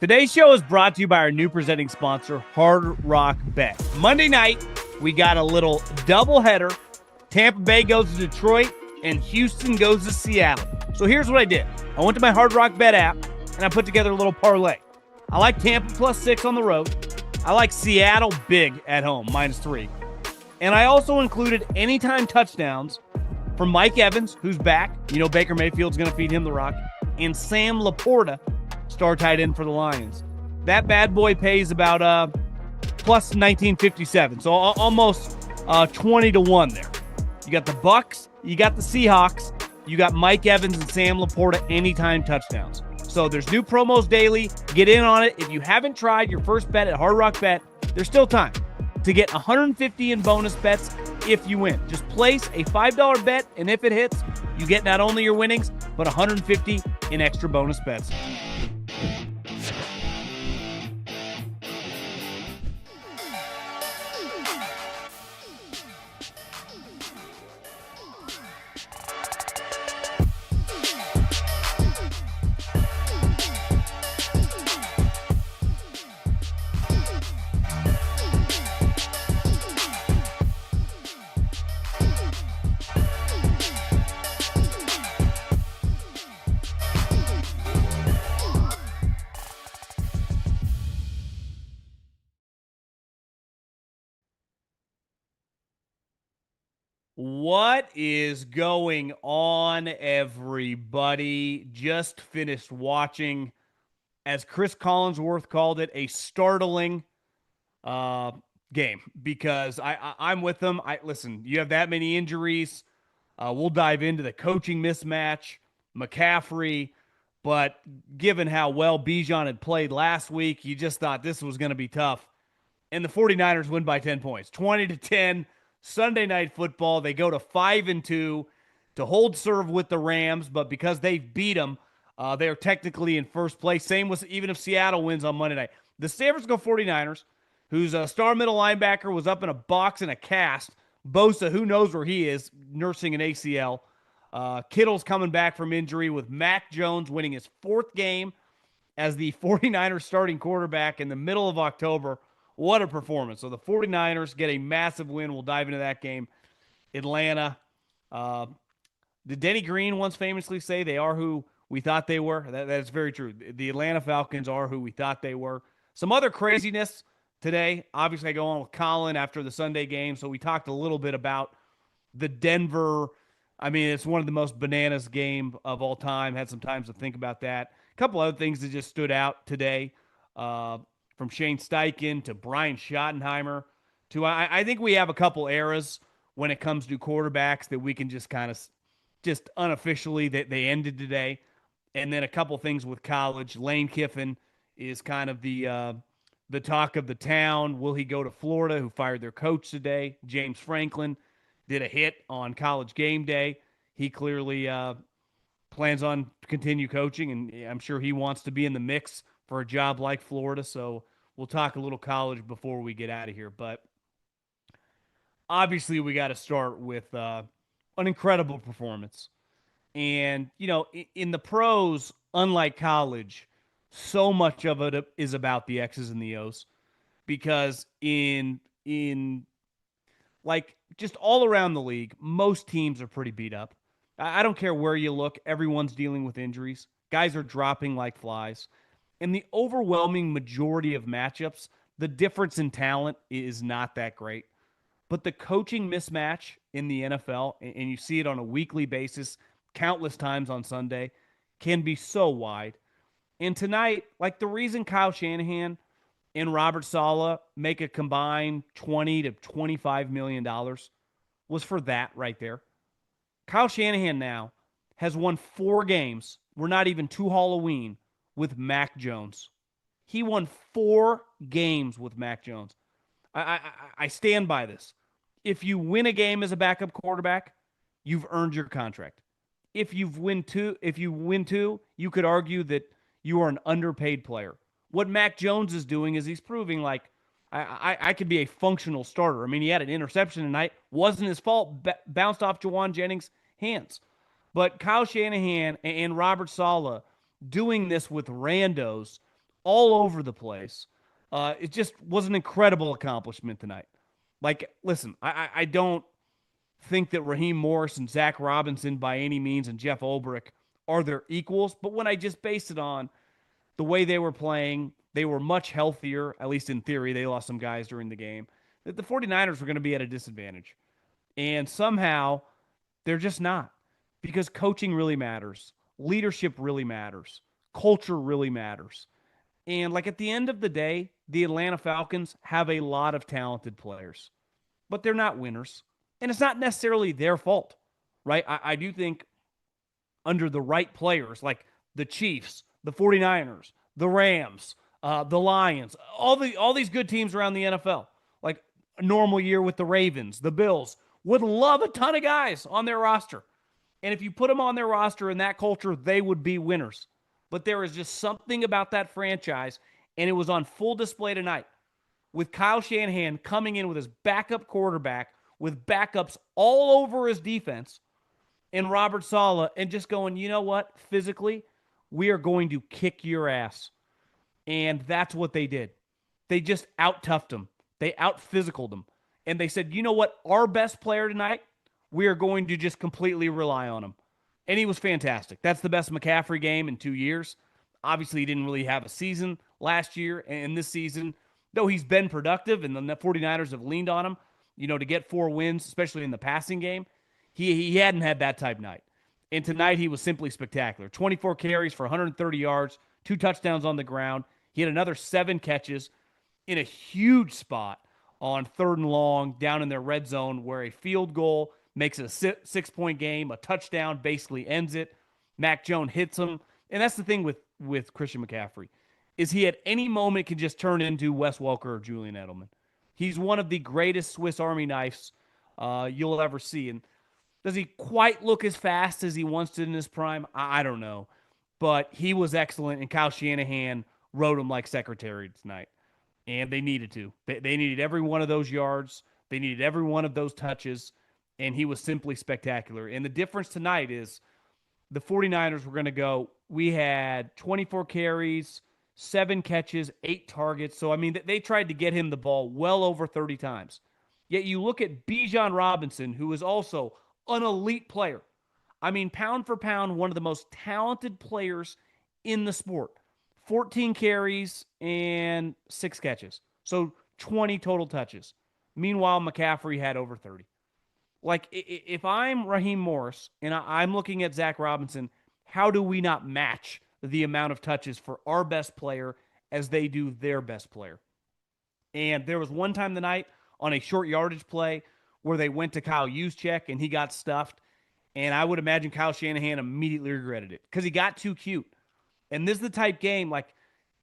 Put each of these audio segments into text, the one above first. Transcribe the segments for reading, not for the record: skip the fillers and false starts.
Today's show is brought to you by our new presenting sponsor, Hard Rock Bet. Monday night, we got a little doubleheader. Tampa Bay goes to Detroit, and Houston goes to Seattle. So here's what I did. I went to my Hard Rock Bet app, and I put together a little parlay. I like Tampa +6 on the road. I like Seattle big at home, -3. And I also included anytime touchdowns from Mike Evans, who's back. You know Baker Mayfield's going to feed him the rock. And Sam Laporta, star tight end for the Lions. That bad boy pays about plus 1957, so almost 20-1 there. You got the Bucks, you got the Seahawks, you got Mike Evans and Sam Laporta anytime touchdowns. So there's new promos daily. Get in on it. If you haven't tried your first bet at Hard Rock Bet, there's still time to get $150 in bonus bets if you win. Just place a $5 bet, and if it hits, you get not only your winnings, but $150 in extra bonus bets. What is going on, everybody? Just finished watching, as Chris Collinsworth called it, a startling game, because I'm with them. Listen, you have that many injuries. We'll dive into the coaching mismatch, McCaffrey, but given how well Bijan had played last week, you just thought this was going to be tough. And the 49ers win by 10 points, 20-10. Sunday Night Football. They go to 5-2 to hold serve with the Rams, but because they beat them, they are technically in first place. Same with even if Seattle wins on Monday night. The San Francisco 49ers, whose star middle linebacker was up in a box in a cast. Bosa, who knows where he is, nursing an ACL. Kittle's coming back from injury, with Mac Jones winning his 4th game as the 49ers starting quarterback in the middle of October. What a performance. So the 49ers get a massive win. We'll dive into that game. Atlanta. Did Denny Green once famously say they are who we thought they were? That's very true. The Atlanta Falcons are who we thought they were. Some other craziness today. Obviously, I go on with Colin after the Sunday game, so we talked a little bit about the Denver. I mean, it's one of the most bananas game of all time. Had some time to think about that. A couple other things that just stood out today. From Shane Steichen to Brian Schottenheimer to I think we have a couple eras when it comes to quarterbacks that we can just kind of just unofficially that they ended today. And then a couple things with college. Lane Kiffin is kind of the talk of the town. Will he go to Florida, who fired their coach today? James Franklin did a hit on College Game Day. He clearly plans on continue coaching, and I'm sure he wants to be in the mix for a job like Florida. So we'll talk a little college before we get out of here. But obviously we got to start with an incredible performance. And, you know, in the pros, unlike college, so much of it is about the X's and the O's, because in like just all around the league, most teams are pretty beat up. I don't care where you look. Everyone's dealing with injuries. Guys are dropping like flies. In the overwhelming majority of matchups, the difference in talent is not that great. But the coaching mismatch in the NFL, and you see it on a weekly basis, countless times on Sunday, can be so wide. And tonight, like the reason Kyle Shanahan and Robert Saleh make a combined $20 to $25 million was for that right there. Kyle Shanahan now has won 4 games. We're not even to Halloween with Mac Jones. He won 4 games with Mac Jones. I stand by this. If you win a game as a backup quarterback, you've earned your contract. If you win two, you could argue that you are an underpaid player. What Mac Jones is doing is he's proving like I could be a functional starter. I mean, he had an interception tonight. Wasn't his fault. Bounced off Jawan Jennings' hands. But Kyle Shanahan and Robert Saleh doing this with randos all over the place. It just was an incredible accomplishment tonight. Like, listen, I don't think that Raheem Morris and Zach Robinson by any means and Jeff Ulbrich are their equals, but when I just base it on the way they were playing, they were much healthier, at least in theory. They lost some guys during the game. That the 49ers were going to be at a disadvantage. And somehow they're just not, because coaching really matters, leadership really matters, culture really matters. And like at the end of the day, the Atlanta Falcons have a lot of talented players, but they're not winners. And it's not necessarily their fault, right? I do think under the right players, like the Chiefs, the 49ers, the Rams, the Lions, all these good teams around the NFL, like a normal year with the Ravens, the Bills, would love a ton of guys on their roster. And if you put them on their roster in that culture, they would be winners. But there is just something about that franchise, and it was on full display tonight with Kyle Shanahan coming in with his backup quarterback, with backups all over his defense, and Robert Saleh, and just going, you know what? Physically, we are going to kick your ass. And that's what they did. They just out-toughed him. They out-physicaled him. And they said, you know what? Our best player tonight, we are going to just completely rely on him. And he was fantastic. That's the best McCaffrey game in 2 years. Obviously, he didn't really have a season last year. And this season, though he's been productive and the 49ers have leaned on him, to get 4 wins, especially in the passing game, he hadn't had that type night. And tonight he was simply spectacular. 24 carries for 130 yards, 2 touchdowns on the ground. He had another 7 catches in a huge spot on 3rd and long down in their red zone where a field goal makes it a 6-point game. A touchdown basically ends it. Mac Jones hits him. And that's the thing with Christian McCaffrey, is he at any moment can just turn into Wes Welker or Julian Edelman. He's one of the greatest Swiss Army knives you'll ever see. And does he quite look as fast as he once did in his prime? I don't know. But he was excellent, and Kyle Shanahan rode him like secretary tonight. And they needed to. They needed every one of those yards. They needed every one of those touches. And he was simply spectacular. And the difference tonight is the 49ers were going to go, we had 24 carries, 7 catches, 8 targets. So, I mean, they tried to get him the ball well over 30 times. Yet you look at Bijan Robinson, who is also an elite player. I mean, pound for pound, one of the most talented players in the sport. 14 carries and 6 catches. So 20 total touches. Meanwhile, McCaffrey had over 30. Like, if I'm Raheem Morris and I'm looking at Zach Robinson, how do we not match the amount of touches for our best player as they do their best player? And there was one time tonight on a short yardage play where they went to Kyle Juszczyk and he got stuffed. And I would imagine Kyle Shanahan immediately regretted it because he got too cute. And this is the type game, like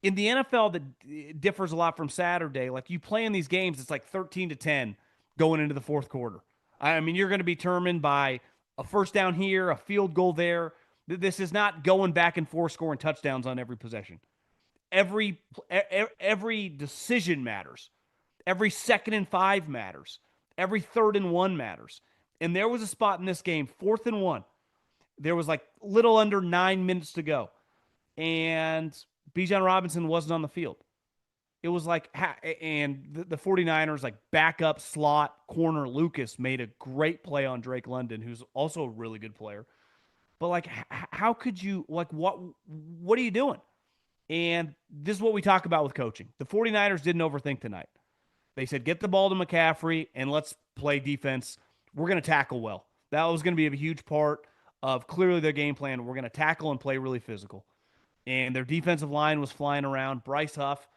in the NFL, that differs a lot from Saturday. Like you play in these games, it's like 13-10 going into the 4th quarter. I mean, you're going to be determined by a first down here, a field goal there. This is not going back and forth scoring touchdowns on every possession. Every decision matters. Every 2nd and 5 matters. Every 3rd and 1 matters. And there was a spot in this game, 4th and 1. There was like little under 9 minutes to go. And Bijan Robinson wasn't on the field. It was like, and the 49ers, like backup slot corner Lucas made a great play on Drake London, who's also a really good player. But like, how could you, like, what are you doing? And this is what we talk about with coaching. The 49ers didn't overthink tonight. They said, get the ball to McCaffrey and let's play defense. We're going to tackle well. That was going to be a huge part of clearly their game plan. We're going to tackle and play really physical. And their defensive line was flying around. Bryce Huff,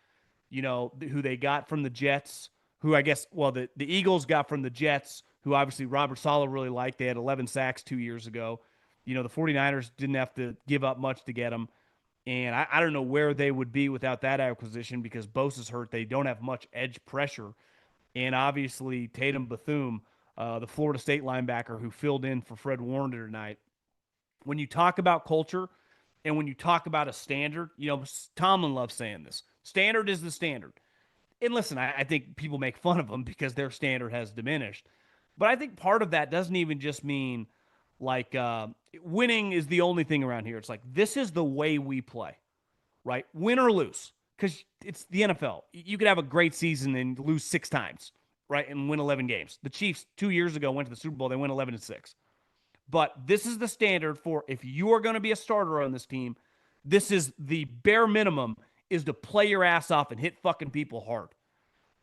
who they got from the Jets, who I guess, well, the Eagles got from the Jets, who obviously Robert Saleh really liked. They had 11 sacks 2 years ago. The 49ers didn't have to give up much to get him. And I don't know where they would be without that acquisition because Bosa's hurt. They don't have much edge pressure. And obviously Tatum Bethune, the Florida State linebacker who filled in for Fred Warner tonight. When you talk about culture and when you talk about a standard, Tomlin loves saying this. Standard is the standard. And listen, I think people make fun of them because their standard has diminished. But I think part of that doesn't even just mean like winning is the only thing around here. It's like, this is the way we play, right? Win or lose. because it's the NFL. You could have a great season and lose 6 times, right, and win 11 games. The Chiefs 2 years ago went to the Super Bowl. They went 11-6. But this is the standard for if you are going to be a starter on this team, this is the bare minimum is to play your ass off and hit fucking people hard.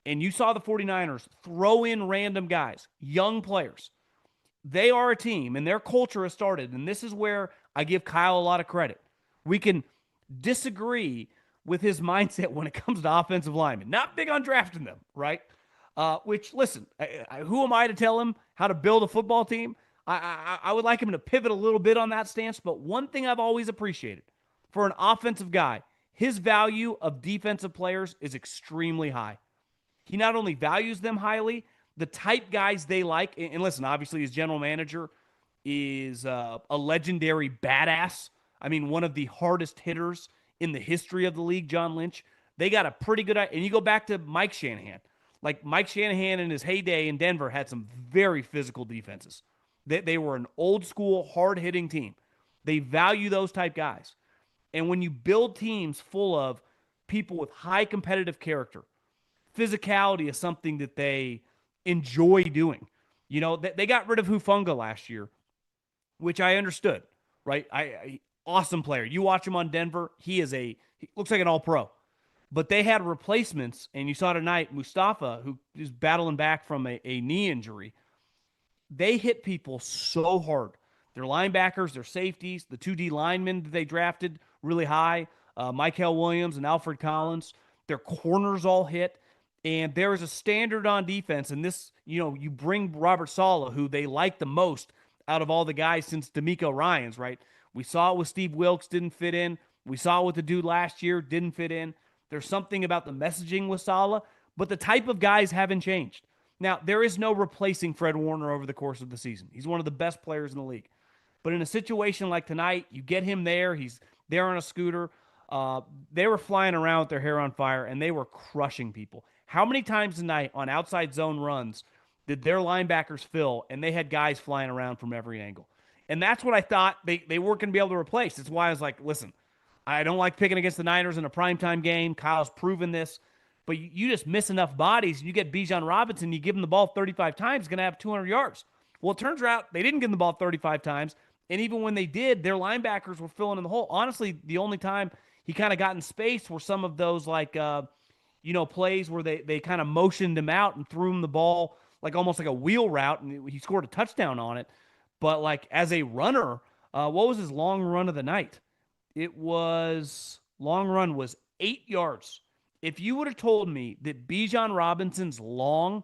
And you saw the 49ers throw in random guys, young players. They are a team, and their culture has started. And this is where I give Kyle a lot of credit. We can disagree with his mindset when it comes to offensive linemen. Not big on drafting them, right? Which, listen, who am I to tell him how to build a football team? I would like him to pivot a little bit on that stance. But one thing I've always appreciated for an offensive guy, his value of defensive players is extremely high. He not only values them highly, the type guys they like, and listen, obviously his general manager is a legendary badass. I mean, one of the hardest hitters in the history of the league, John Lynch. They got a pretty good, and you go back to Mike Shanahan. Like Mike Shanahan in his heyday in Denver had some very physical defenses. They were an old school, hard-hitting team. They value those type guys. And when you build teams full of people with high competitive character, physicality is something that they enjoy doing. You know, they got rid of Hufanga last year, which I understood, right? Awesome player. You watch him on Denver, he looks like an all-pro. But they had replacements, and you saw tonight Mustafa, who is battling back from a knee injury. They hit people so hard. Their linebackers, their safeties, the 2D linemen that they drafted really high, Mykel Williams and Alfred Collins, their corners all hit. And there is a standard on defense. And this, you bring Robert Saleh, who they like the most out of all the guys since D'Amico Ryans, right? We saw it with Steve Wilkes, didn't fit in. We saw it with the dude last year, didn't fit in. There's something about the messaging with Saleh, but the type of guys haven't changed. Now, there is no replacing Fred Warner over the course of the season. He's one of the best players in the league. But in a situation like tonight, you get him there. He's there on a scooter. They were flying around with their hair on fire, and they were crushing people. How many times tonight on outside zone runs did their linebackers fill, and they had guys flying around from every angle? And that's what I thought they weren't going to be able to replace. That's why I was like, listen, I don't like picking against the Niners in a primetime game. Kyle's proven this. But you just miss enough bodies. You get Bijan Robinson, you give him the ball 35 times, he's going to have 200 yards. Well, it turns out they didn't give him the ball 35 times. And even when they did, their linebackers were filling in the hole. Honestly, the only time he kind of got in space were some of those plays where they kind of motioned him out and threw him the ball like almost like a wheel route, and he scored a touchdown on it. But like as a runner, what was his long run of the night? Long run was 8 yards. If you would have told me that Bijan Robinson's long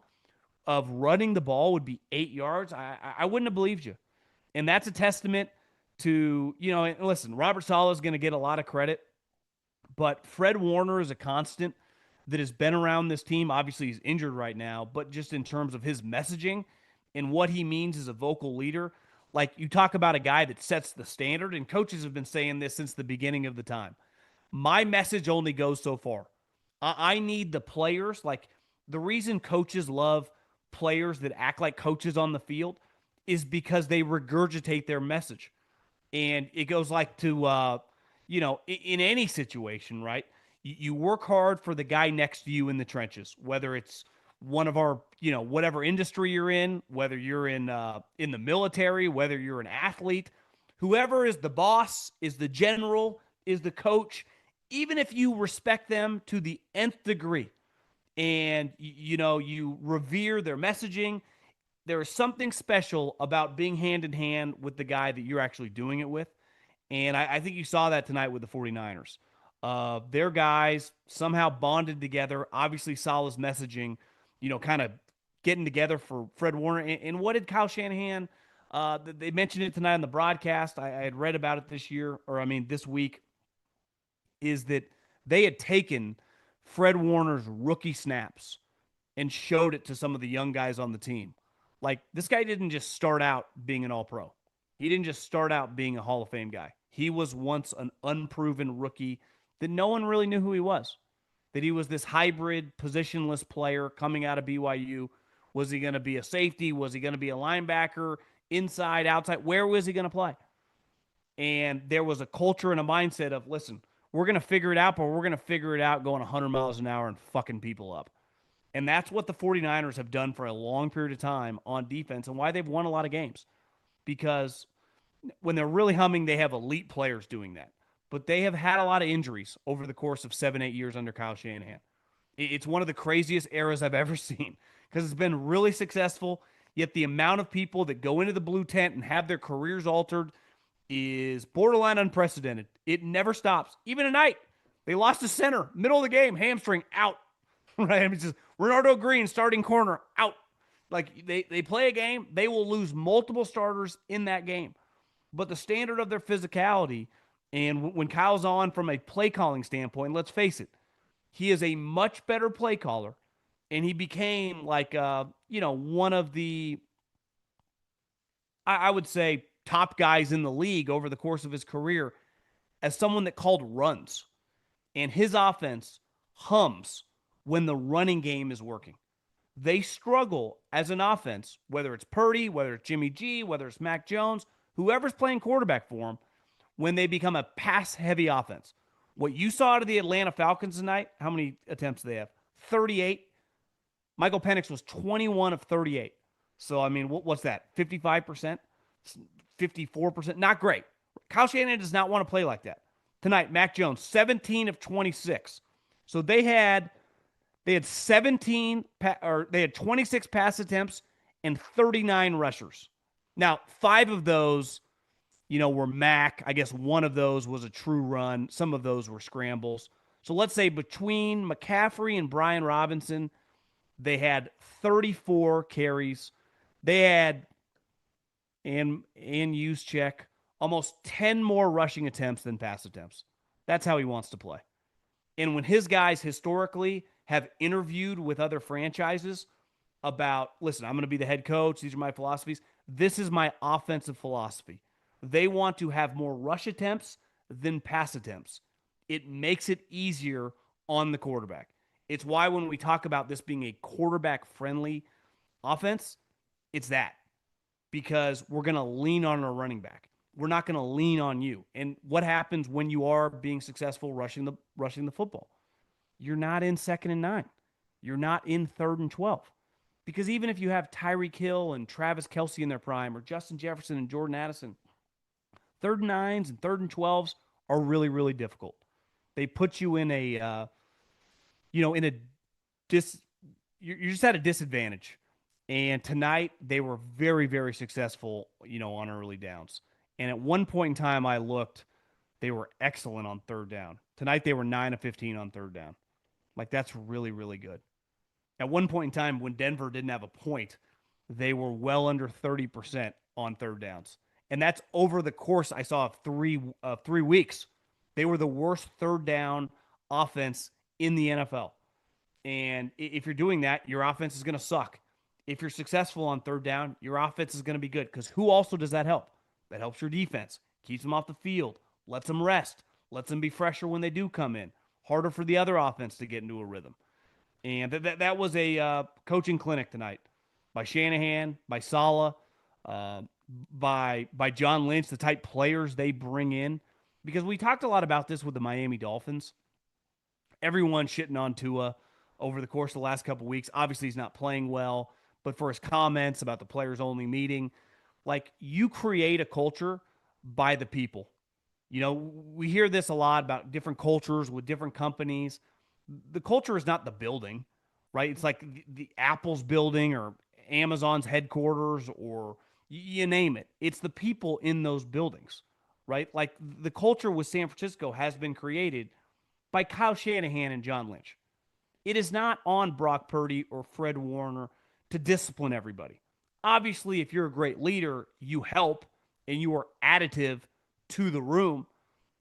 of running the ball would be 8 yards, I wouldn't have believed you. And that's a testament to, and listen, Robert Saleh is going to get a lot of credit, but Fred Warner is a constant that has been around this team. Obviously, he's injured right now, but just in terms of his messaging and what he means as a vocal leader, like you talk about a guy that sets the standard, and coaches have been saying this since the beginning of the time. My message only goes so far. I need the players. Like the reason coaches love players that act like coaches on the field is because they regurgitate their message. And it goes like to, in any situation, right? You work hard for the guy next to you in the trenches, whether it's one of our, whatever industry you're in, whether you're in the military, whether you're an athlete, whoever is the boss, is the general, is the coach, even if you respect them to the nth degree and, you revere their messaging, there is something special about being hand in hand with the guy that you're actually doing it with. And I think you saw that tonight with the 49ers. Their guys somehow bonded together. Obviously, Saleh's messaging, kind of getting together for Fred Warner. And what did Kyle Shanahan, they mentioned it tonight on the broadcast. I had read about it this week, is that they had taken Fred Warner's rookie snaps and showed it to some of the young guys on the team. Like, this guy didn't just start out being an all-pro. He didn't just start out being a Hall of Fame guy. He was once an unproven rookie that no one really knew who he was, that he was this hybrid, positionless player coming out of BYU. Was he going to be a safety? Was he going to be a linebacker, inside, outside? Where was he going to play? And there was a culture and a mindset of, listen, we're going to figure it out, but we're going to figure it out going 100 miles an hour and fucking people up. And that's what the 49ers have done for a long period of time on defense and why they've won a lot of games. Because when they're really humming, they have elite players doing that. But they have had a lot of injuries over the course of 7, 8 years under Kyle Shanahan. It's one of the craziest eras I've ever seen because it's been really successful. Yet the amount of people that go into the blue tent and have their careers altered is borderline unprecedented. It never stops. Even tonight, they lost a center, middle of the game, hamstring out. Right? I mean, it's just Renardo Green, starting corner, out. Like they play a game, they will lose multiple starters in that game. But the standard of their physicality, and when Kyle's on from a play calling standpoint, let's face it, he is a much better play caller, and he became like one of the I would say top guys in the league over the course of his career as someone that called runs. And his offense hums when the running game is working. They struggle as an offense, whether it's Purdy, whether it's Jimmy G, whether it's Mac Jones, whoever's playing quarterback for them, when they become a pass-heavy offense. What you saw out of the Atlanta Falcons tonight, how many attempts do they have? 38. Michael Penix was 21 of 38. So, I mean, what's that? 55%? 54%? Not great. Kyle Shanahan does not want to play like that. Tonight, Mac Jones, 17 of 26. So they had 26 pass attempts and 39 rushers. Now, 5 of those, were Mac. I guess one of those was a true run. Some of those were scrambles. So let's say between McCaffrey and Bijan Robinson, they had 34 carries. They had, and use check, almost 10 more rushing attempts than pass attempts. That's how he wants to play. And when his guys historically have interviewed with other franchises about, listen, I'm going to be the head coach. These are my philosophies. This is my offensive philosophy. They want to have more rush attempts than pass attempts. It makes it easier on the quarterback. It's why when we talk about this being a quarterback-friendly offense, it's that. Because we're going to lean on our running back. We're not going to lean on you. And what happens when you are being successful rushing the football? You're not in 2nd and 9. You're not in 3rd and 12. Because even if you have Tyreek Hill and Travis Kelce in their prime, or Justin Jefferson and Jordan Addison, 3rd and 9s and 3rd and 12s are really, really difficult. They put you in a, you're just at a disadvantage. And tonight they were very, very successful, on early downs. And at one point in time, I looked, they were excellent on 3rd down. Tonight they were 9 of 15 on 3rd down. Like, that's really, really good. At one point in time, when Denver didn't have a point, they were well under 30% on 3rd downs. And that's over the course I saw of 3 weeks. They were the worst 3rd down offense in the NFL. And if you're doing that, your offense is going to suck. If you're successful on 3rd down, your offense is going to be good. Because who also does that help? That helps your defense. Keeps them off the field. Lets them rest. Lets them be fresher when they do come in. Harder for the other offense to get into a rhythm. And that was a coaching clinic tonight by Shanahan, by Saleh, by John Lynch, the type players they bring in. Because we talked a lot about this with the Miami Dolphins. Everyone shitting on Tua over the course of the last couple of weeks. Obviously, he's not playing well, but for his comments about the players-only meeting, like, you create a culture by the people. We hear this a lot about different cultures with different companies. The culture is not the building, right? It's like the Apple's building or Amazon's headquarters or you name it. It's the people in those buildings, right? Like, the culture with San Francisco has been created by Kyle Shanahan and John Lynch. It is not on Brock Purdy or Fred Warner to discipline everybody. Obviously, if you're a great leader, you help and you are additive to the room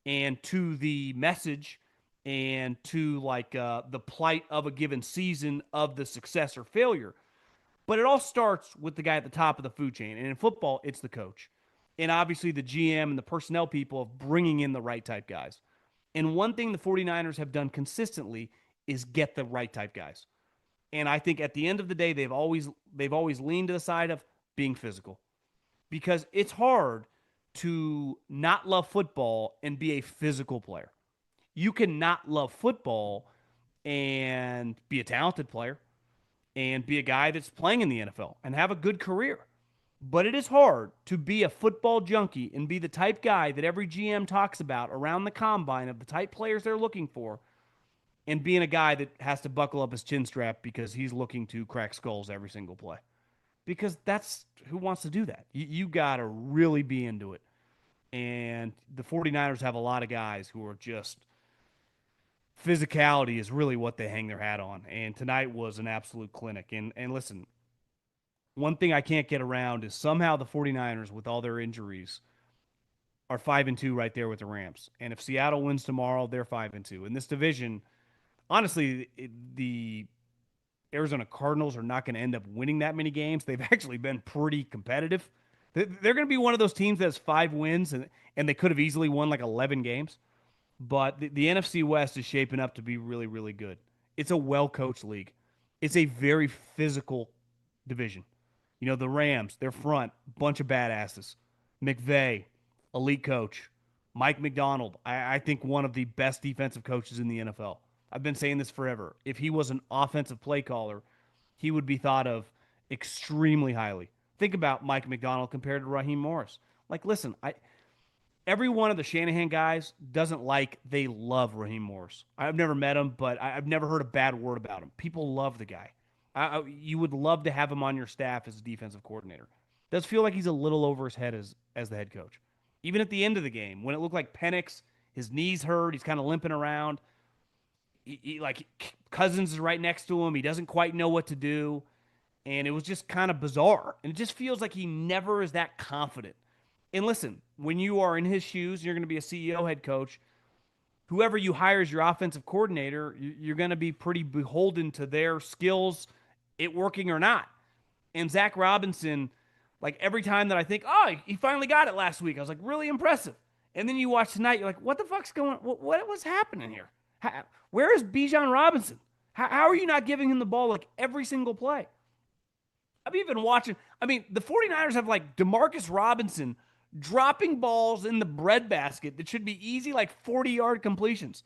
and to the message and to the plight of a given season of the success or failure. But it all starts with the guy at the top of the food chain. And in football, it's the coach. And obviously the GM and the personnel people of bringing in the right type guys. And one thing the 49ers have done consistently is get the right type guys. And I think at the end of the day, they've always leaned to the side of being physical. Because it's hard to not love football and be a physical player. You cannot love football and be a talented player and be a guy that's playing in the NFL and have a good career. But it is hard to be a football junkie and be the type guy that every GM talks about around the combine of the type players they're looking for and being a guy that has to buckle up his chin strap because he's looking to crack skulls every single play. Because that's who wants to do that. You got to really be into it. And the 49ers have a lot of guys who are just physicality is really what they hang their hat on. And tonight was an absolute clinic. And listen, one thing I can't get around is somehow the 49ers, with all their injuries, are 5-2 right there with the Rams. And if Seattle wins tomorrow, they're 5-2. In this division, honestly, the Arizona Cardinals are not going to end up winning that many games. They've actually been pretty competitive. They're going to be one of those teams that has 5 wins, and they could have easily won like 11 games. But the NFC West is shaping up to be really, really good. It's a well coached league. It's a very physical division. You know, the Rams, their front, bunch of badasses. McVay, elite coach. Mike McDonald, I think one of the best defensive coaches in the NFL. I've been saying this forever. If he was an offensive play caller, he would be thought of extremely highly. Think about Mike McDonald compared to Raheem Morris. Like, listen, every one of the Shanahan guys doesn't like, they love Raheem Morris. I've never met him, but I've never heard a bad word about him. People love the guy. You would love to have him on your staff as a defensive coordinator. Does feel like he's a little over his head as the head coach. Even at the end of the game, when it looked like Penix, his knees hurt, he's kind of limping around. Like Cousins is right next to him. He doesn't quite know what to do. And it was just kind of bizarre. And it just feels like he never is that confident. And listen, when you are in his shoes, you're going to be a CEO, head coach. Whoever you hire as your offensive coordinator, you're going to be pretty beholden to their skills, it working or not. And Zach Robinson, like every time that I think, oh, he finally got it last week, I was like, really impressive. And then you watch tonight, you're like, what the fuck's going on? What was happening here? Where is Bijan Robinson? How are you not giving him the ball like every single play? I'm even watching. I mean, the 49ers have like Demarcus Robinson dropping balls in the breadbasket that should be easy, like 40-yard completions.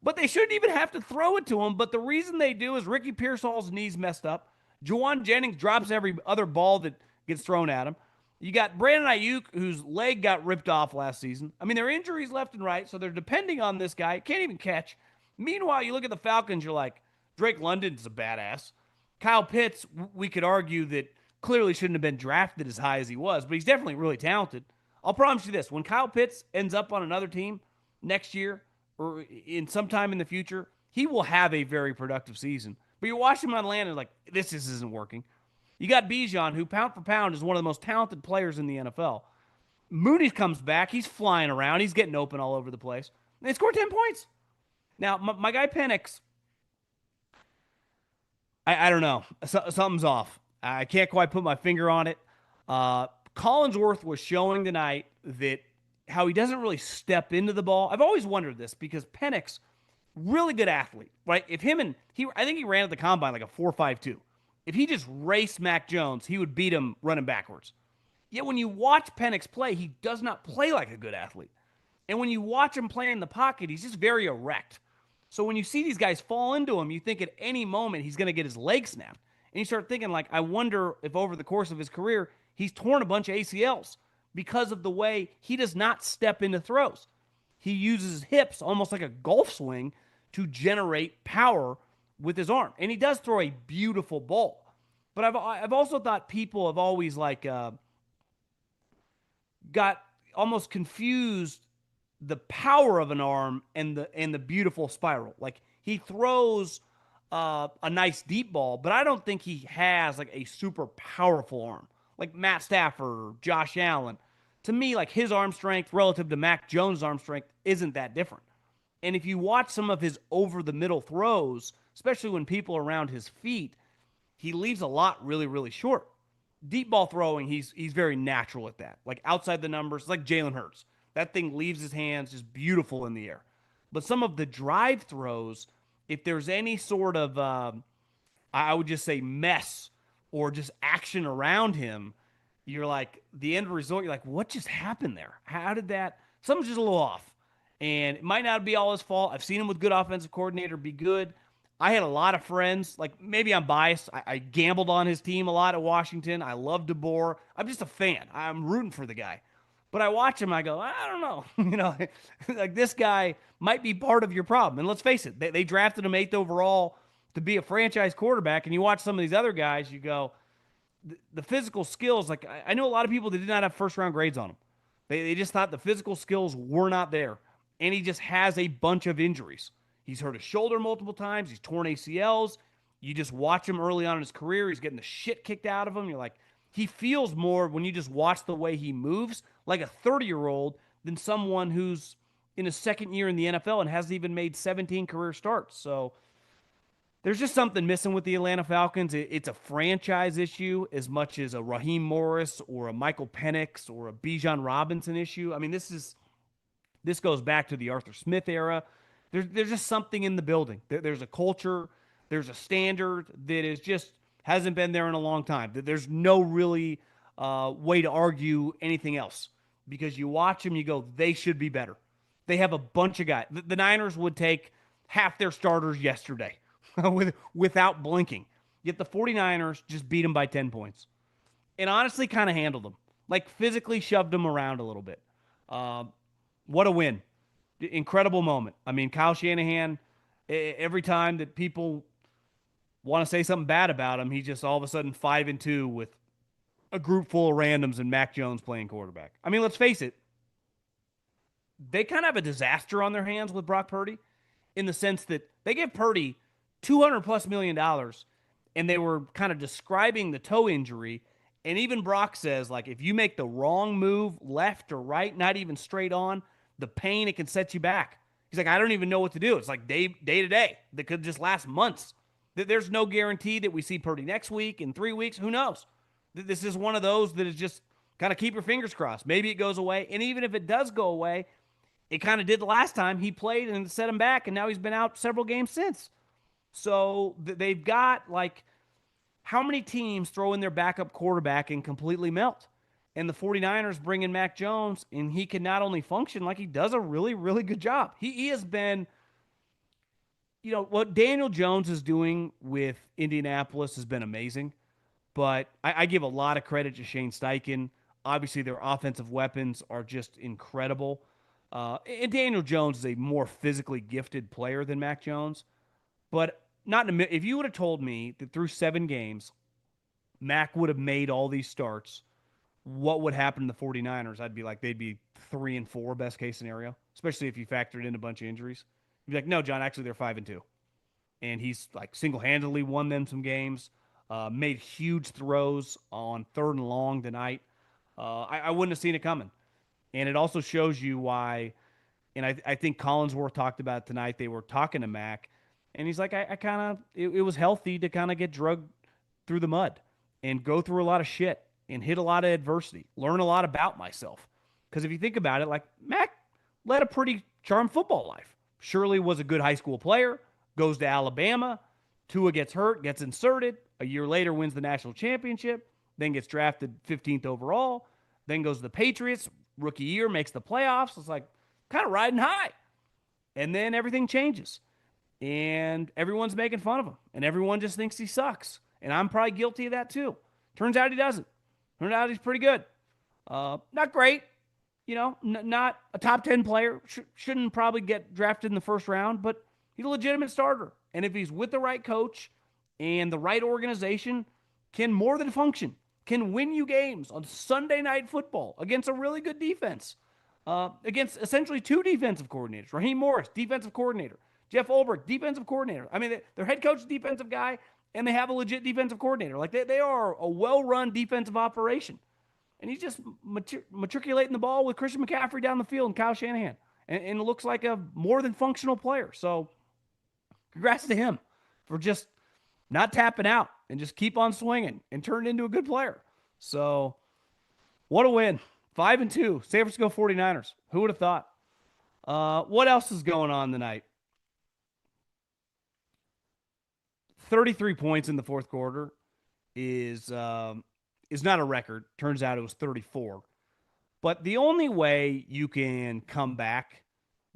But they shouldn't even have to throw it to him. But the reason they do is Ricky Pearsall's knees messed up. Juwan Jennings drops every other ball that gets thrown at him. You got Brandon Ayuk, whose leg got ripped off last season. I mean, there are injuries left and right, so they're depending on this guy. Can't even catch. Meanwhile, you look at the Falcons, you're like, Drake London's a badass. Kyle Pitts, we could argue that clearly shouldn't have been drafted as high as he was, but he's definitely really talented. I'll promise you this. When Kyle Pitts ends up on another team next year or in sometime in the future, he will have a very productive season. But you're watching him on Atlanta like, this just isn't working. You got Bijan, who pound for pound is one of the most talented players in the NFL. Mooney comes back. He's flying around. He's getting open all over the place. They scored 10 points. Now, my guy Penix, I don't know. Something's off. I can't quite put my finger on it. Collinsworth was showing tonight that how he doesn't really step into the ball. I've always wondered this because Penix, really good athlete, right? If him and I think he ran at the combine like a 4.52. If he just raced Mac Jones, he would beat him running backwards. Yet when you watch Penix play, he does not play like a good athlete. And when you watch him play in the pocket, he's just very erect. So when you see these guys fall into him, you think at any moment he's going to get his leg snapped. And you start thinking, like, I wonder if over the course of his career, he's torn a bunch of ACLs because of the way he does not step into throws. He uses his hips almost like a golf swing to generate power with his arm. And he does throw a beautiful ball. But I've also thought people have always like got almost confused the power of an arm and the beautiful spiral. Like he throws a nice deep ball, but I don't think he has like a super powerful arm like Matt Stafford or Josh Allen. To me, like his arm strength relative to Mac Jones' arm strength isn't that different. And if you watch some of his over the middle throws, especially when people are around his feet, he leaves a lot really, really short. Deep ball throwing, he's very natural at that. Like outside the numbers, like Jalen Hurts. That thing leaves his hands just beautiful in the air. But some of the drive throws, if there's any sort of, I would just say mess or just action around him, you're like, the end result, you're like, what just happened there? How did that? Something's just a little off. And it might not be all his fault. I've seen him with good offensive coordinator be good. I had a lot of friends, like maybe I'm biased. I gambled on his team a lot at Washington. I love DeBoer. I'm just a fan. I'm rooting for the guy. But I watch him, I go, I don't know. Like this guy might be part of your problem. And let's face it, they drafted him eighth overall to be a franchise quarterback. And you watch some of these other guys, you go, the physical skills, like I know a lot of people that did not have first round grades on him. They just thought the physical skills were not there. And he just has a bunch of injuries. He's hurt his shoulder multiple times. He's torn ACLs. You just watch him early on in his career. He's getting the shit kicked out of him. You're like, he feels more when you just watch the way he moves like a 30-year-old than someone who's in his second year in the NFL and hasn't even made 17 career starts. So there's just something missing with the Atlanta Falcons. It's a franchise issue as much as a Raheem Morris or a Michael Penix or a Bijan Robinson issue. I mean, this goes back to the Arthur Smith era. There's just something in the building. There's a culture. There's a standard that is just hasn't been there in a long time. There's no really way to argue anything else because you watch them, you go, they should be better. They have a bunch of guys. The Niners would take half their starters yesterday without blinking. Yet the 49ers just beat them by 10 points and honestly kind of handled them, like physically shoved them around a little bit. What a win. Incredible moment. I mean, Kyle Shanahan, every time that people want to say something bad about him, he just all of a sudden 5-2 with a group full of randoms and Mac Jones playing quarterback. I mean, let's face it, they kind of have a disaster on their hands with Brock Purdy in the sense that they gave Purdy $200+ million and they were kind of describing the toe injury. And even Brock says, like, if you make the wrong move, left or right, not even straight on, the pain, it can set you back. He's like, I don't even know what to do. It's like day to day. That could just last months. There's no guarantee that we see Purdy next week, in 3 weeks. Who knows? This is one of those that is just kind of keep your fingers crossed. Maybe it goes away. And even if it does go away, it kind of did the last time he played and set him back. And now he's been out several games since. So they've got, like, how many teams throw in their backup quarterback and completely melt? And the 49ers bring in Mac Jones, and he can not only function, like he does a really, really good job. He has been, what Daniel Jones is doing with Indianapolis has been amazing. But I give a lot of credit to Shane Steichen. Obviously, their offensive weapons are just incredible. And Daniel Jones is a more physically gifted player than Mac Jones. But not in if you would have told me that through 7 games, Mac would have made all these starts, what would happen to the 49ers? I'd be like, they'd be 3-4 best case scenario, especially if you factored in a bunch of injuries. You'd be like, no, John, actually they're 5-2. And he's like single-handedly won them some games, made huge throws on 3rd and long tonight. I wouldn't have seen it coming. And it also shows you why, and I think Collinsworth talked about it tonight. They were talking to Mac, and he's like, I kind of, it was healthy to kind of get drugged through the mud and go through a lot of shit and hit a lot of adversity, learn a lot about myself. Because if you think about it, like Mac led a pretty charmed football life. Shirley was a good high school player, goes to Alabama. Tua gets hurt, gets inserted. A year later, wins the national championship, then gets drafted 15th overall, then goes to the Patriots. Rookie year, makes the playoffs. It's like kind of riding high. And then everything changes. And everyone's making fun of him. And everyone just thinks he sucks. And I'm probably guilty of that too. Turns out he doesn't. Turns out he's pretty good. Not great. Not a top 10 player. Shouldn't probably get drafted in the first round, but he's a legitimate starter. And if he's with the right coach and the right organization, can more than function. Can win you games on Sunday Night Football against a really good defense. Against essentially 2 defensive coordinators. Raheem Morris, defensive coordinator. Jeff Ulbrich, defensive coordinator. I mean, their head coach is a defensive guy, and they have a legit defensive coordinator. Like, they are a well-run defensive operation. And he's just matriculating the ball with Christian McCaffrey down the field and Kyle Shanahan. And it looks like a more than functional player. So, congrats to him for just not tapping out and just keep on swinging and turn into a good player. So, what a win. 5-2, San Francisco 49ers. Who would have thought? What else is going on tonight? 33 points in the fourth quarter is not a record. Turns out it was 34. But the only way you can come back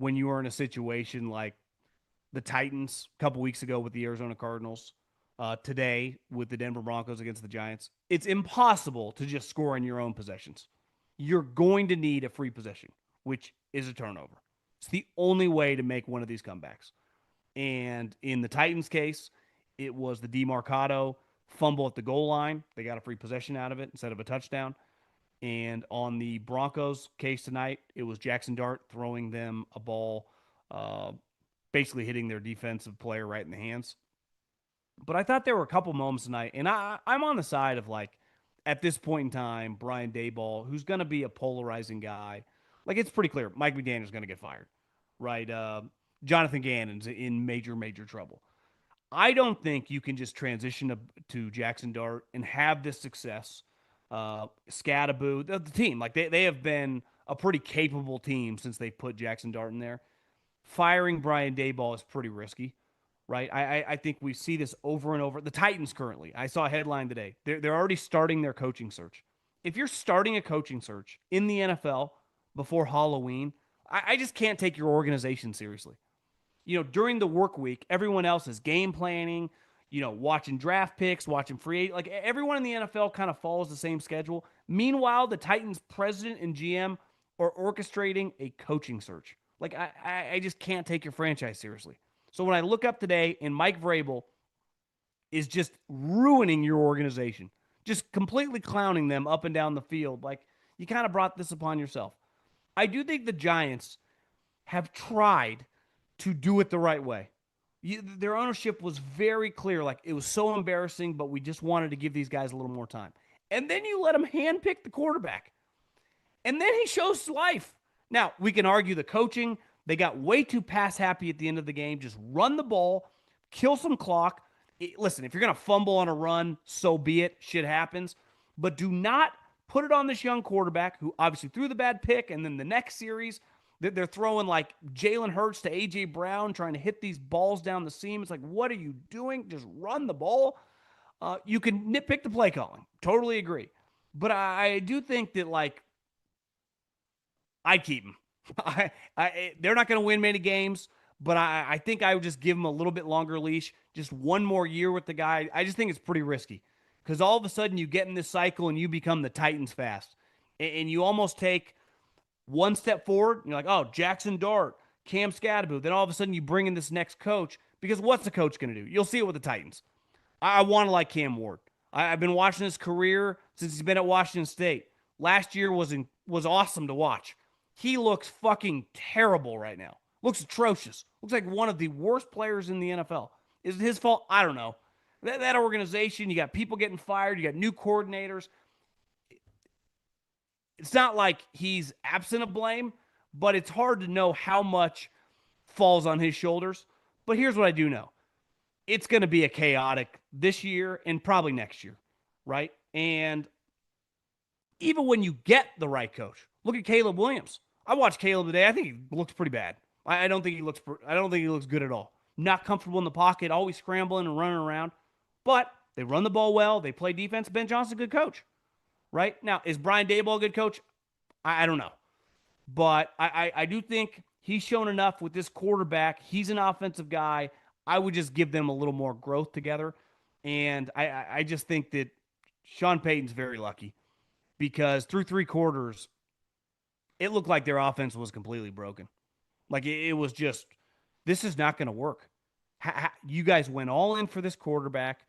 when you are in a situation like the Titans a couple weeks ago with the Arizona Cardinals, today with the Denver Broncos against the Giants. It's impossible to just score in your own possessions. You're going to need a free possession, which is a turnover. It's the only way to make one of these comebacks. And in the Titans case, it was the DeMarcado fumble at the goal line. They got a free possession out of it instead of a touchdown. And on the Broncos case tonight, it was Jackson Dart throwing them a ball, basically hitting their defensive player right in the hands. But I thought there were a couple moments tonight, and I'm on the side of like, at this point in time, Brian Daboll, who's going to be a polarizing guy. Like, it's pretty clear Mike McDaniel's going to get fired, right? Jonathan Gannon's in major, major trouble. I don't think you can just transition to Jackson Dart and have this success. Scadaboo, the team, like they have been a pretty capable team since they put Jackson Dart in there. Firing Brian Daboll is pretty risky, right? I think we see this over and over. The Titans currently, I saw a headline today. They're already starting their coaching search. If you're starting a coaching search in the NFL before Halloween, I just can't take your organization seriously. During the work week, everyone else is game planning, watching draft picks, watching like everyone in the NFL kind of follows the same schedule. Meanwhile, the Titans president and GM are orchestrating a coaching search. Like I just can't take your franchise seriously. So when I look up today and Mike Vrabel is just ruining your organization, just completely clowning them up and down the field, like you kind of brought this upon yourself. I do think the Giants have tried to do it the right way. Their ownership was very clear. Like, it was so embarrassing, but we just wanted to give these guys a little more time. And then you let them handpick the quarterback. And then he shows life. Now, we can argue the coaching. They got way too pass happy at the end of the game. Just run the ball, kill some clock. Listen, if you're going to fumble on a run, so be it. Shit happens. But do not put it on this young quarterback who obviously threw the bad pick. And then the next series, they're throwing like Jalen Hurts to A.J. Brown, trying to hit these balls down the seam. It's like, what are you doing? Just run the ball. You can nitpick the play calling. Totally agree. But I do think that, like, I'd keep him. They're not going to win many games, but I think I would just give him a little bit longer leash, just one more year with the guy. I just think it's pretty risky because all of a sudden you get in this cycle and you become the Titans fast. And you almost take one step forward. And you're like, oh, Jackson Dart, Cam Scadaboo. Then all of a sudden you bring in this next coach because what's the coach going to do? You'll see it with the Titans. I want to like Cam Ward. I've been watching his career since he's been at Washington State. Last year was awesome to watch. He looks fucking terrible right now. Looks atrocious. Looks like one of the worst players in the NFL. Is it his fault? I don't know. That organization, you got people getting fired. You got new coordinators. It's not like he's absent of blame, but it's hard to know how much falls on his shoulders. But here's what I do know. It's going to be a chaotic this year and probably next year, right? And even when you get the right coach, look at Caleb Williams. I watched Caleb today. I think he looks pretty bad. I don't think he looks good at all. Not comfortable in the pocket, always scrambling and running around. But they run the ball well. They play defense. Ben Johnson's a good coach, right? Now, is Brian Daboll a good coach? I don't know. But I do think he's shown enough with this quarterback. He's an offensive guy. I would just give them a little more growth together. And I just think that Sean Payton's very lucky because through three quarters, it looked like their offense was completely broken. Like it was just, this is not going to work. You guys went all in for this quarterback.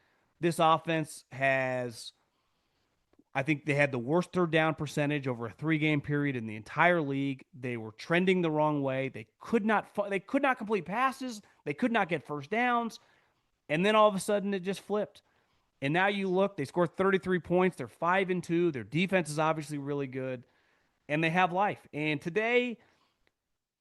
This offense has, I think they had the worst third down percentage over a 3-game period in the entire league. They were trending the wrong way. They could not complete passes. They could not get first downs. And then all of a sudden it just flipped. And now you look, they scored 33 points. They're 5-2. Their defense is obviously really good. And they have life. And today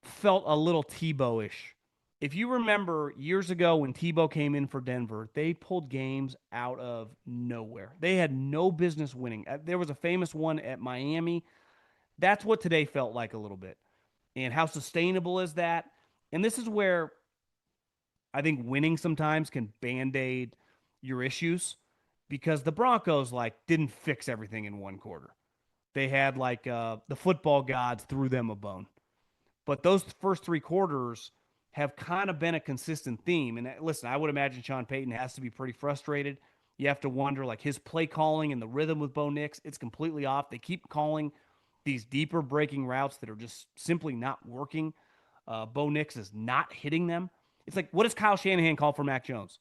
felt a little Tebow-ish. If you remember years ago when Tebow came in for Denver, they pulled games out of nowhere. They had no business winning. There was a famous one at Miami. That's what today felt like a little bit. And how sustainable is that? And this is where I think winning sometimes can Band-Aid your issues because the Broncos didn't fix everything in one quarter. They had the football gods threw them a bone. But those first three quarters have kind of been a consistent theme. And listen, I would imagine Sean Payton has to be pretty frustrated. You have to wonder, like, his play calling and the rhythm with Bo Nix, it's completely off. They keep calling these deeper breaking routes that are just simply not working. Bo Nix is not hitting them. It's like, what does Kyle Shanahan call for Mac Jones?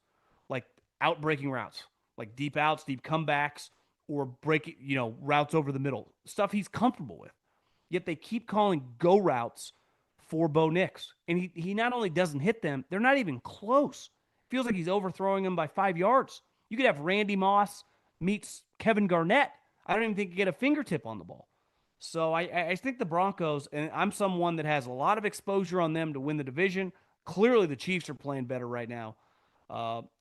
Like out breaking routes, like deep outs, deep comebacks, or breaking, routes over the middle, stuff he's comfortable with. Yet they keep calling go routes for Bo Nix. And he not only doesn't hit them, they're not even close. Feels like he's overthrowing them by 5 yards. You could have Randy Moss meets Kevin Garnett. I don't even think you get a fingertip on the ball. So I think the Broncos, and I'm someone that has a lot of exposure on them to win the division. Clearly, the Chiefs are playing better right now.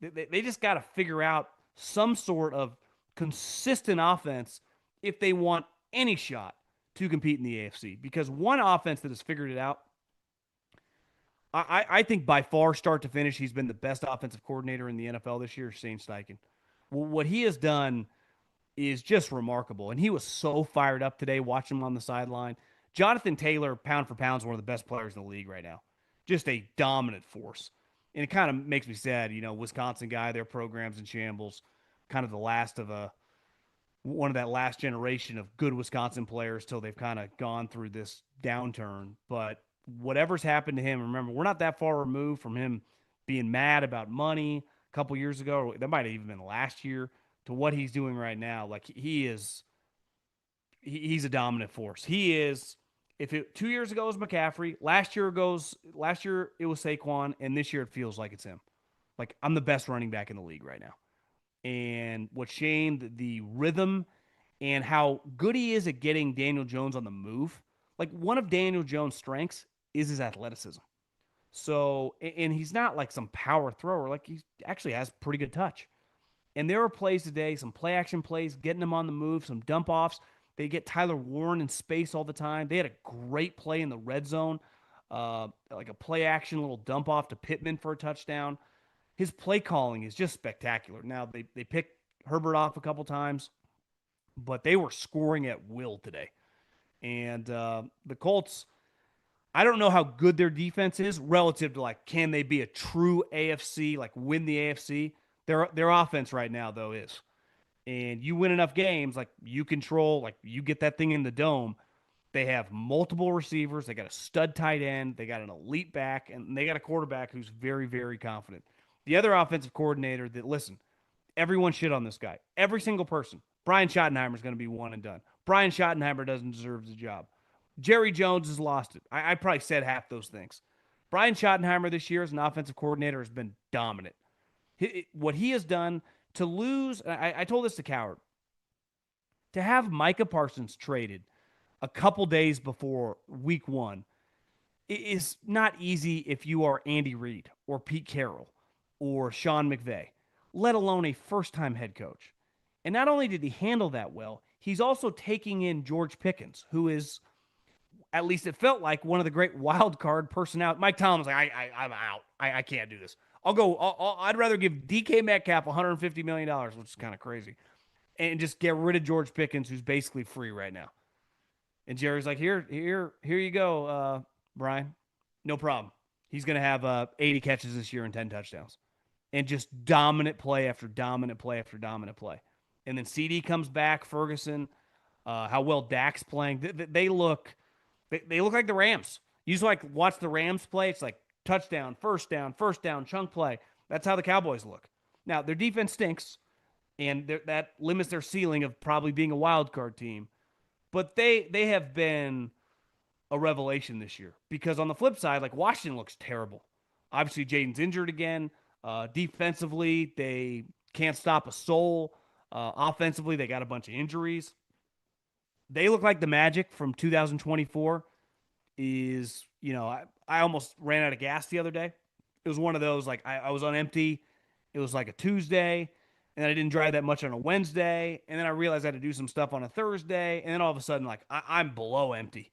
They just got to figure out some sort of consistent offense if they want any shot to compete in the AFC. Because one offense that has figured it out, I think by far, start to finish, he's been the best offensive coordinator in the NFL this year, Shane Steichen. Well, what he has done is just remarkable. And he was so fired up today watching him on the sideline. Jonathan Taylor, pound for pound, is one of the best players in the league right now. Just a dominant force. And it kind of makes me sad, Wisconsin guy, their program's in shambles, kind of the last of one of that last generation of good Wisconsin players till they've kind of gone through this downturn. But whatever's happened to him, remember, we're not that far removed from him being mad about money a couple years ago. Or that might have even been last year to what he's doing right now. Like he's a dominant force. He is. If it 2 years ago it was McCaffrey, last year it was Saquon, and this year it feels like it's him. Like I'm the best running back in the league right now. And what Shane, the rhythm and how good he is at getting Daniel Jones on the move. Like one of Daniel Jones' strengths is his athleticism. So, and he's not like some power thrower. Like he actually has pretty good touch. And there were plays today, some play action plays, getting him on the move, some dump offs. They get Tyler Warren in space all the time. They had a great play in the red zone, like a play action little dump off to Pittman for a touchdown. His play calling is just spectacular. Now, they picked Herbert off a couple times, but they were scoring at will today. And the Colts, I don't know how good their defense is relative to like, can they be a true AFC, like win the AFC? Their offense right now, though, is. And you win enough games, like you control, like you get that thing in the dome. They have multiple receivers. They got a stud tight end. They got an elite back, and they got a quarterback who's very, very confident. The other offensive coordinator that, listen, everyone shit on this guy. Every single person. Brian Schottenheimer is going to be one and done. Brian Schottenheimer doesn't deserve the job. Jerry Jones has lost it. I probably said half those things. Brian Schottenheimer this year as an offensive coordinator has been dominant. What he has done to lose, I told this to Coward, to have Micah Parsons traded a couple days before week one is not easy if you are Andy Reid or Pete Carroll or Sean McVay, let alone a first-time head coach. And not only did he handle that well, he's also taking in George Pickens, who is, at least it felt like, one of the great wild card personalities. Mike Tomlin's like, I'm out. I can't do this. I'd rather give DK Metcalf $150 million, which is kind of crazy, and just get rid of George Pickens, who's basically free right now. And Jerry's like, here you go, Brian. No problem. He's going to have 80 catches this year and 10 touchdowns. And just dominant play after dominant play after dominant play. And then CD comes back, Ferguson, how well Dak's playing. They look like the Rams. You just like watch the Rams play. It's like touchdown, first down, chunk play. That's how the Cowboys look. Now, their defense stinks, and that limits their ceiling of probably being a wild card team. But they have been a revelation this year. Because on the flip side, like Washington looks terrible. Obviously, Jaden's injured again. Defensively, they can't stop a soul. Offensively, they got a bunch of injuries. They look like the Magic from 2024 is, I almost ran out of gas the other day. It was one of those, like, I was on empty. It was like a Tuesday, and I didn't drive that much on a Wednesday, and then I realized I had to do some stuff on a Thursday, and then all of a sudden, like, I'm below empty.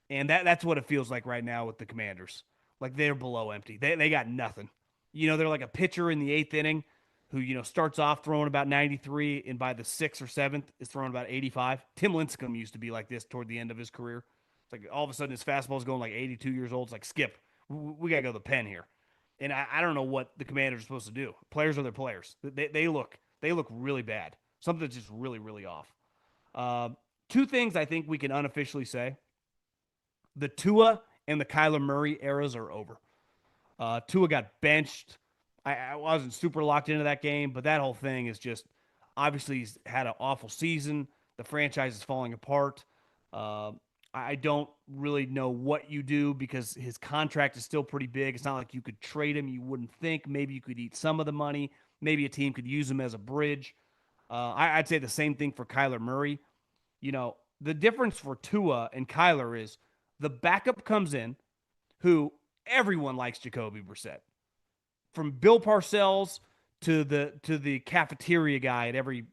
And that's what it feels like right now with the Commanders. Like, they're below empty. They got nothing. They're like a pitcher in the eighth inning who, starts off throwing about 93, and by the sixth or seventh is throwing about 85. Tim Lincecum used to be like this toward the end of his career. It's like all of a sudden his fastball is going like 82 years old. It's like, Skip, we got to go to the pen here. And I don't know what the Commanders are supposed to do. Players are their players. They look really bad. Something's just really, really off. Uh, Two things I think we can unofficially say. The Tua and the Kyler Murray eras are over. Tua got benched. I wasn't super locked into that game, but that whole thing is just obviously he's had an awful season. The franchise is falling apart. Uh, I don't really know what you do because his contract is still pretty big. It's not like you could trade him. You wouldn't think. Maybe you could eat some of the money. Maybe a team could use him as a bridge. I'd say the same thing for Kyler Murray. The difference for Tua and Kyler is the backup comes in, who everyone likes Jacoby Brissett, from Bill Parcells to the cafeteria guy at every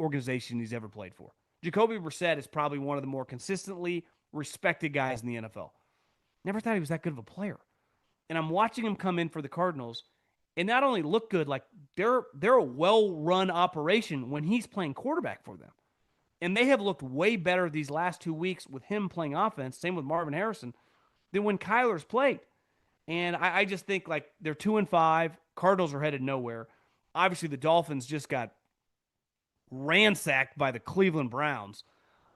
organization he's ever played for. Jacoby Brissett is probably one of the more consistently respected guys in the NFL. Never thought he was that good of a player. And I'm watching him come in for the Cardinals and not only look good, like they're a well-run operation when he's playing quarterback for them. And they have looked way better these last 2 weeks with him playing offense, same with Marvin Harrison, than when Kyler's played. And I just think like they're 2-5. Cardinals are headed nowhere. Obviously, the Dolphins just got ransacked by the Cleveland Browns.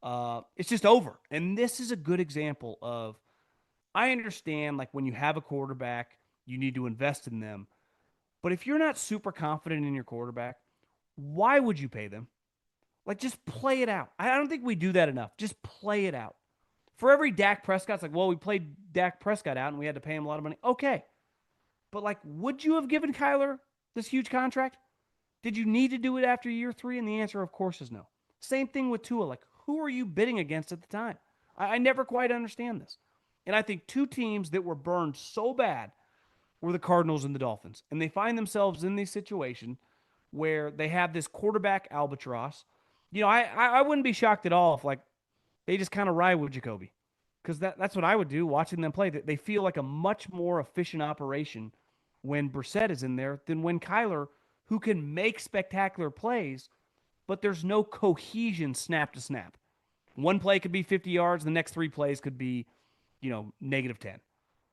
It's just over. And this is a good example of, I understand like when you have a quarterback, you need to invest in them. But if you're not super confident in your quarterback, why would you pay them? Like, just play it out. I don't think we do that enough. Just play it out. For every Dak Prescott, it's like, well, we played Dak Prescott out and we had to pay him a lot of money. Okay. But, like, would you have given Kyler this huge contract? Did you need to do it after year 3? And the answer, of course, is no. Same thing with Tua. Like, who are you bidding against at the time? I never quite understand this. And I think two teams that were burned so bad were the Cardinals and the Dolphins. And they find themselves in this situation where they have this quarterback albatross. I wouldn't be shocked at all if, like, they just kind of ride with Jacoby. Because that's what I would do watching them play. They feel like a much more efficient operation when Brissett is in there than when Kyler, who can make spectacular plays, but there's no cohesion snap to snap. One play could be 50 yards. The next 3 plays could be, -10.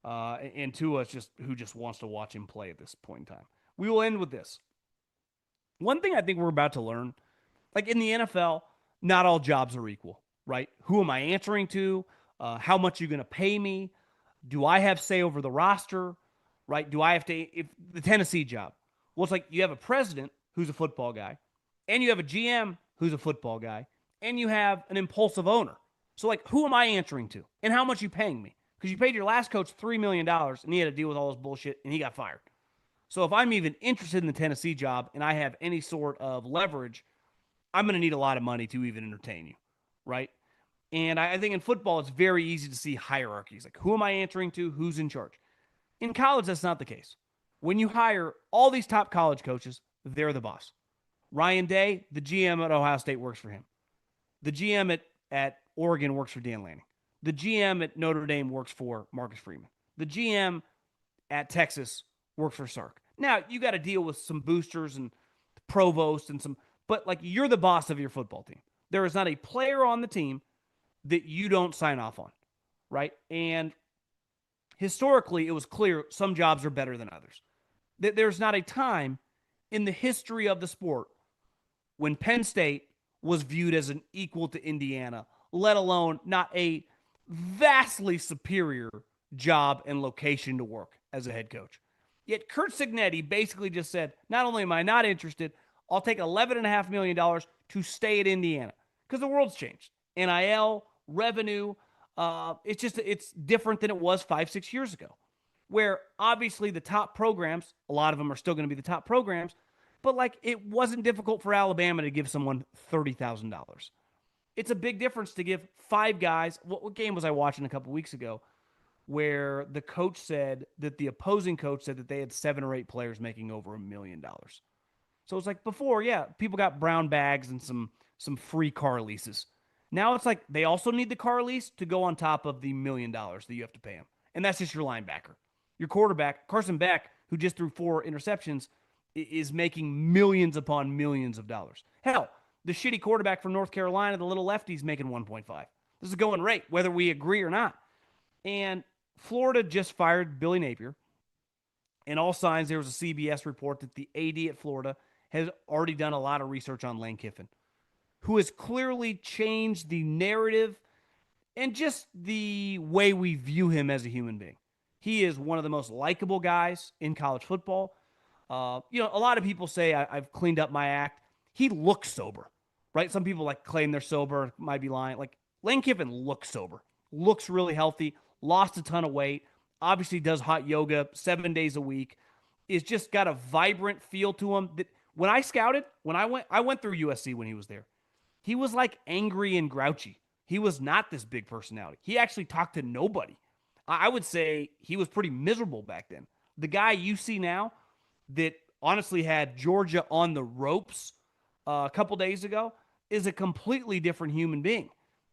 And Tua is just who just wants to watch him play at this point in time. We will end with this. One thing I think we're about to learn, like in the NFL, not all jobs are equal, right? Who am I answering to? How much are you going to pay me? Do I have say over the roster, right? Do I have to, if the Tennessee job? Well, it's like you have a president who's a football guy, and you have a GM who's a football guy, and you have an impulsive owner. So, like, who am I answering to? And how much are you paying me? Because you paid your last coach $3 million, and he had to deal with all this bullshit, and he got fired. So if I'm even interested in the Tennessee job and I have any sort of leverage, I'm going to need a lot of money to even entertain you, right? And I think in football, it's very easy to see hierarchies. Like, who am I answering to? Who's in charge? In college, that's not the case. When you hire all these top college coaches, they're the boss. Ryan Day, the GM at Ohio State, works for him. The GM at Oregon works for Dan Lanning. The GM at Notre Dame works for Marcus Freeman. The GM at Texas works for Sark. Now, you got to deal with some boosters and provost and some, but like, you're the boss of your football team. There is not a player on the team that you don't sign off on, right? And historically, it was clear some jobs are better than others. There's not a time in the history of the sport when Penn State was viewed as an equal to Indiana, let alone not a vastly superior job and location to work as a head coach. Yet Kurt Signetti basically just said, not only am I not interested, I'll take $11.5 million to stay at Indiana because the world's changed. NIL, revenue, it's different than it was 5-6 years ago, where obviously the top programs, a lot of them are still going to be the top programs, but like, it wasn't difficult for Alabama to give someone $30,000. It's a big difference to give 5 guys. What game was I watching a couple weeks ago where the coach said that the opposing coach said that they had 7 or 8 players making over $1 million. So it's like before, yeah, people got brown bags and some free car leases. Now it's like they also need the car lease to go on top of the $1 million that you have to pay them. And that's just your linebacker. Your quarterback, Carson Beck, who just threw 4 interceptions, is making millions upon millions of dollars. Hell, the shitty quarterback from North Carolina, the little lefty's making 1.5. This is going rate, whether we agree or not. And Florida just fired Billy Napier. And all signs, there was a CBS report that the AD at Florida has already done a lot of research on Lane Kiffin, who has clearly changed the narrative and just the way we view him as a human being. He is one of the most likable guys in college football. A lot of people say I've cleaned up my act. He looks sober, right? Some people like claim they're sober, might be lying. Like Lane Kiffin looks sober, looks really healthy, lost a ton of weight, obviously does hot yoga 7 days a week, is just got a vibrant feel to him. That when I scouted, I went through USC when he was there. He was like angry and grouchy. He was not this big personality. He actually talked to nobody. I would say he was pretty miserable back then. The guy you see now that honestly had Georgia on the ropes a couple days ago is a completely different human being.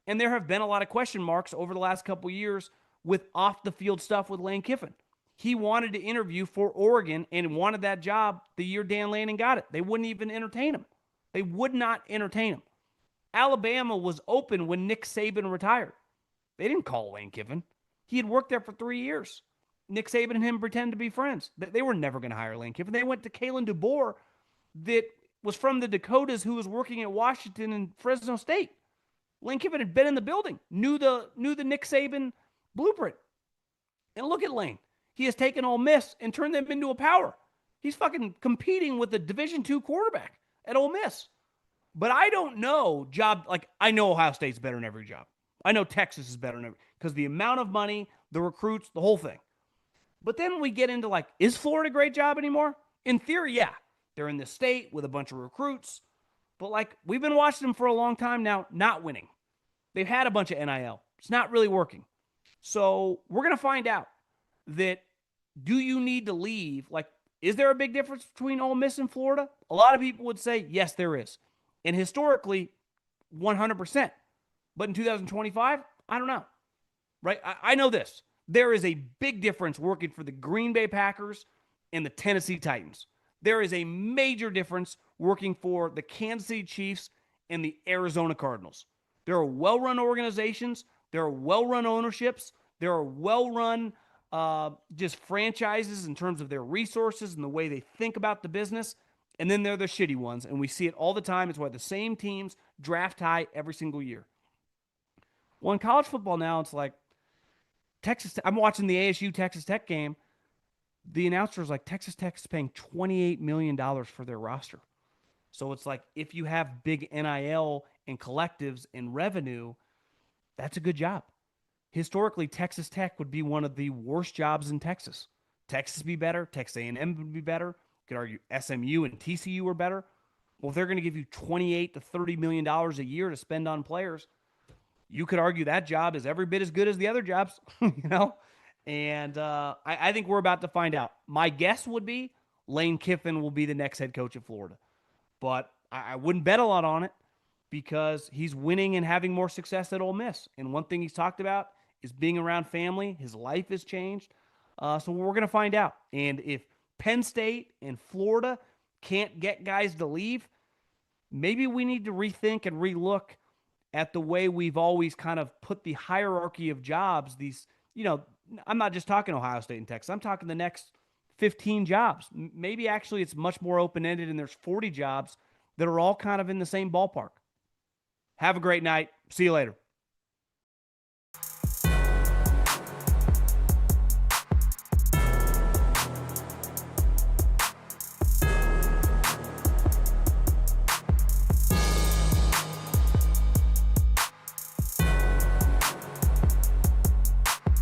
And there have been a lot of question marks over the last couple years with off the field stuff with Lane Kiffin. He wanted to interview for Oregon and wanted that job the year Dan Lanning got it. They wouldn't even entertain him. They would not entertain him. Alabama was open when Nick Saban retired. They didn't call Lane Kiffin. He had worked there for 3 years. Nick Saban and him pretended to be friends. They were never going to hire Lane Kiffin. They went to Kalen DeBoer that was from the Dakotas who was working at Washington and Fresno State. Lane Kiffin had been in the building, knew the Nick Saban blueprint. And look at Lane. He has taken Ole Miss and turned them into a power. He's fucking competing with the Division II quarterback at Ole Miss. But I don't know I know Ohio State's better in every job. I know Texas is better in every, because the amount of money, the recruits, the whole thing. But then we get into is Florida a great job anymore? In theory, yeah. They're in the state with a bunch of recruits. But we've been watching them for a long time now, not winning. They've had a bunch of NIL. It's not really working. So we're going to find out that, do you need to leave? Is there a big difference between Ole Miss and Florida? A lot of people would say, yes, there is. And historically, 100%. But in 2025, I don't know. Right? I know this. There is a big difference working for the Green Bay Packers and the Tennessee Titans. There is a major difference working for the Kansas City Chiefs and the Arizona Cardinals. There are well-run organizations. There are well-run ownerships. There are well-run just franchises in terms of their resources and the way they think about the business. And then they're the shitty ones, and we see it all the time. It's why the same teams draft high every single year. Well, in college football now, it's Texas. I'm watching the ASU Texas Tech game. The announcer is Texas Tech is paying $28 million for their roster. So it's if you have big NIL and collectives and revenue, that's a good job. Historically, Texas Tech would be one of the worst jobs in Texas. Texas would be better. Texas A&M would be better. You could argue SMU and TCU were better. Well, if they're going to give you $28 to $30 million a year to spend on players, you could argue that job is every bit as good as the other jobs, And I think we're about to find out. My guess would be Lane Kiffin will be the next head coach of Florida. But I wouldn't bet a lot on it because he's winning and having more success at Ole Miss. And one thing he's talked about is being around family. His life has changed. So we're going to find out. And if Penn State and Florida can't get guys to leave, maybe we need to rethink and relook at the way we've always kind of put the hierarchy of jobs. I'm not just talking Ohio State and Texas. I'm talking the next 15 jobs. Maybe actually it's much more open-ended and there's 40 jobs that are all kind of in the same ballpark. Have a great night. See you later.